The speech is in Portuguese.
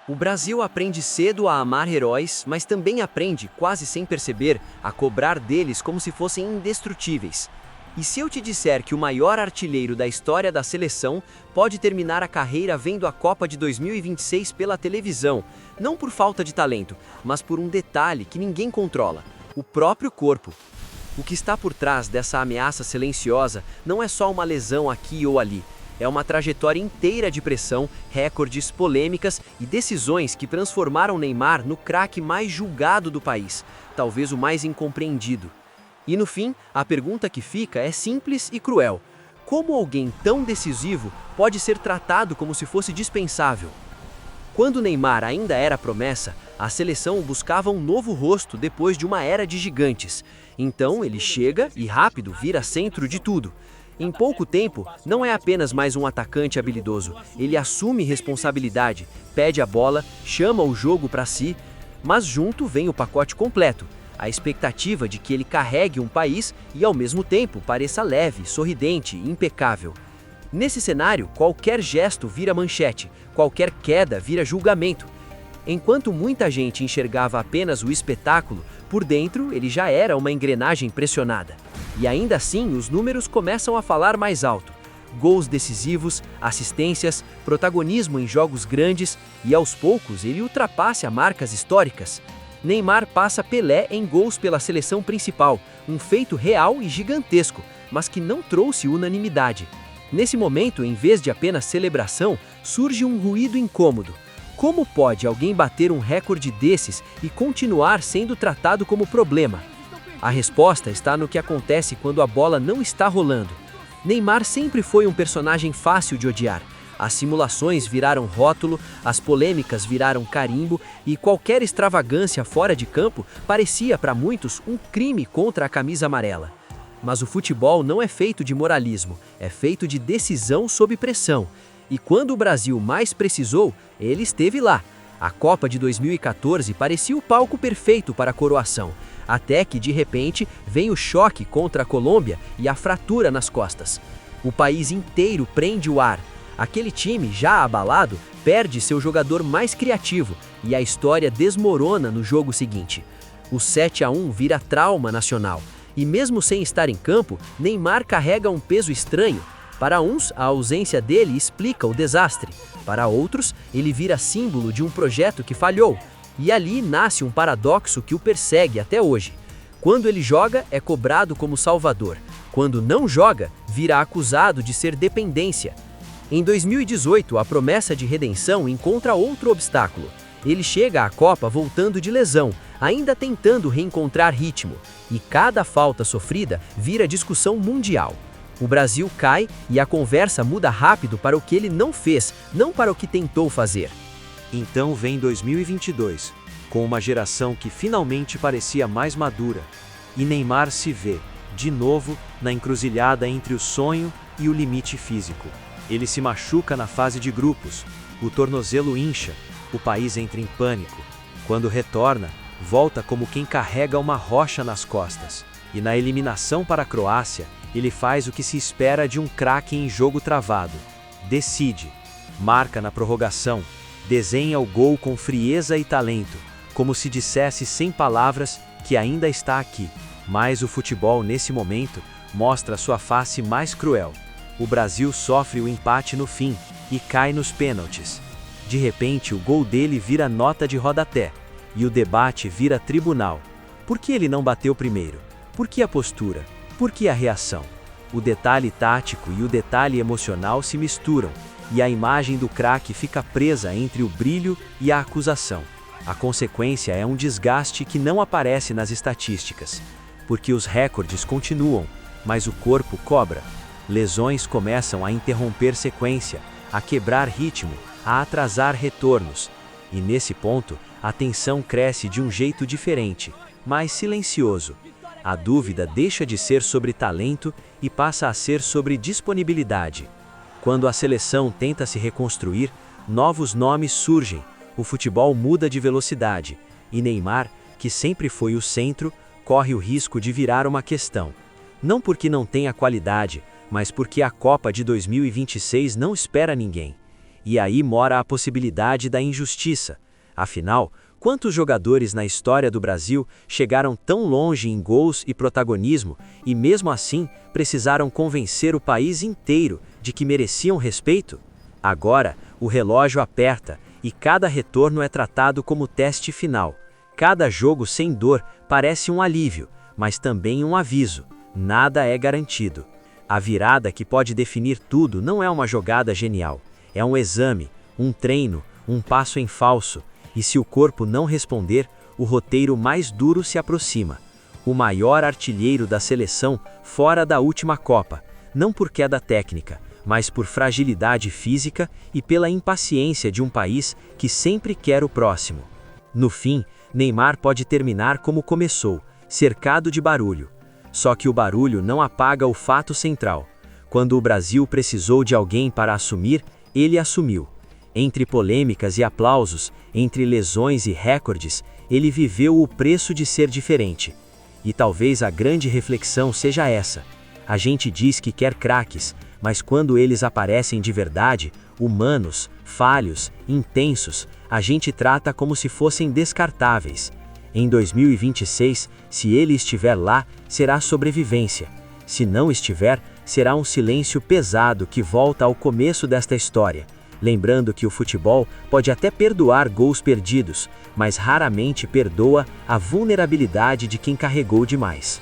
O Brasil aprende cedo a amar heróis, mas também aprende, quase sem perceber, a cobrar deles como se fossem indestrutíveis. E se eu te disser que o maior artilheiro da história da seleção pode terminar a carreira vendo a Copa de 2026 pela televisão, não por falta de talento, mas por um detalhe que ninguém controla: o próprio corpo. O que está por trás dessa ameaça silenciosa não é só uma lesão aqui ou ali. É uma trajetória inteira de pressão, recordes, polêmicas e decisões que transformaram Neymar no craque mais julgado do país, talvez o mais incompreendido. E no fim, a pergunta que fica é simples e cruel: como alguém tão decisivo pode ser tratado como se fosse dispensável? Quando Neymar ainda era promessa, a seleção buscava um novo rosto depois de uma era de gigantes. Então ele chega e rápido vira centro de tudo. Em pouco tempo, não é apenas mais um atacante habilidoso, ele assume responsabilidade, pede a bola, chama o jogo para si, mas junto vem o pacote completo: a expectativa de que ele carregue um país e ao mesmo tempo pareça leve, sorridente e impecável. Nesse cenário, qualquer gesto vira manchete, qualquer queda vira julgamento. Enquanto muita gente enxergava apenas o espetáculo, por dentro ele já era uma engrenagem pressionada. E ainda assim, os números começam a falar mais alto: gols decisivos, assistências, protagonismo em jogos grandes, e aos poucos ele ultrapassa marcas históricas. Neymar passa Pelé em gols pela seleção principal, um feito real e gigantesco, mas que não trouxe unanimidade. Nesse momento, em vez de apenas celebração, surge um ruído incômodo. Como pode alguém bater um recorde desses e continuar sendo tratado como problema? A resposta está no que acontece quando a bola não está rolando. Neymar sempre foi um personagem fácil de odiar. As simulações viraram rótulo, as polêmicas viraram carimbo e qualquer extravagância fora de campo parecia para muitos um crime contra a camisa amarela. Mas o futebol não é feito de moralismo, é feito de decisão sob pressão. E quando o Brasil mais precisou, ele esteve lá. A Copa de 2014 parecia o palco perfeito para a coroação, até que de repente vem o choque contra a Colômbia e a fratura nas costas. O país inteiro prende o ar. Aquele time, já abalado, perde seu jogador mais criativo e a história desmorona no jogo seguinte. O 7-1 vira trauma nacional. E mesmo sem estar em campo, Neymar carrega um peso estranho. Para uns, a ausência dele explica o desastre. Para outros, ele vira símbolo de um projeto que falhou. E ali nasce um paradoxo que o persegue até hoje. Quando ele joga, é cobrado como salvador. Quando não joga, vira acusado de ser dependência. Em 2018, a promessa de redenção encontra outro obstáculo. Ele chega à Copa voltando de lesão, ainda tentando reencontrar ritmo. E cada falta sofrida vira discussão mundial. O Brasil cai e a conversa muda rápido para o que ele não fez, não para o que tentou fazer. Então vem 2022, com uma geração que finalmente parecia mais madura. E Neymar se vê, de novo, na encruzilhada entre o sonho e o limite físico. Ele se machuca na fase de grupos, o tornozelo incha, o país entra em pânico. Quando retorna, volta como quem carrega uma rocha nas costas. E na eliminação para a Croácia, ele faz o que se espera de um craque em jogo travado. Decide, marca na prorrogação, desenha o gol com frieza e talento, como se dissesse sem palavras que ainda está aqui. Mas o futebol nesse momento mostra sua face mais cruel. O Brasil sofre o empate no fim e cai nos pênaltis. De repente, o gol dele vira nota de rodapé e o debate vira tribunal. Por que ele não bateu primeiro? Por que a postura? Por que a reação? O detalhe tático e o detalhe emocional se misturam, e a imagem do craque fica presa entre o brilho e a acusação. A consequência é um desgaste que não aparece nas estatísticas, porque os recordes continuam, mas o corpo cobra. Lesões começam a interromper sequência, a quebrar ritmo, a atrasar retornos. E nesse ponto, a tensão cresce de um jeito diferente, mais silencioso. A dúvida deixa de ser sobre talento e passa a ser sobre disponibilidade. Quando a seleção tenta se reconstruir, novos nomes surgem, o futebol muda de velocidade, e Neymar, que sempre foi o centro, corre o risco de virar uma questão. Não porque não tenha qualidade, mas porque a Copa de 2026 não espera ninguém. E aí mora a possibilidade da injustiça. Afinal, quantos jogadores na história do Brasil chegaram tão longe em gols e protagonismo e mesmo assim precisaram convencer o país inteiro de que mereciam respeito? Agora, o relógio aperta e cada retorno é tratado como teste final. Cada jogo sem dor parece um alívio, mas também um aviso: nada é garantido. A virada que pode definir tudo não é uma jogada genial. É um exame, um treino, um passo em falso. E se o corpo não responder, o roteiro mais duro se aproxima. O maior artilheiro da seleção fora da última Copa, não por queda técnica, mas por fragilidade física e pela impaciência de um país que sempre quer o próximo. No fim, Neymar pode terminar como começou, cercado de barulho. Só que o barulho não apaga o fato central. Quando o Brasil precisou de alguém para assumir, ele assumiu. Entre polêmicas e aplausos, entre lesões e recordes, ele viveu o preço de ser diferente. E talvez a grande reflexão seja essa. A gente diz que quer craques, mas quando eles aparecem de verdade, humanos, falhos, intensos, a gente trata como se fossem descartáveis. Em 2026, se ele estiver lá, será sobrevivência. Se não estiver, será um silêncio pesado que volta ao começo desta história. Lembrando que o futebol pode até perdoar gols perdidos, mas raramente perdoa a vulnerabilidade de quem carregou demais.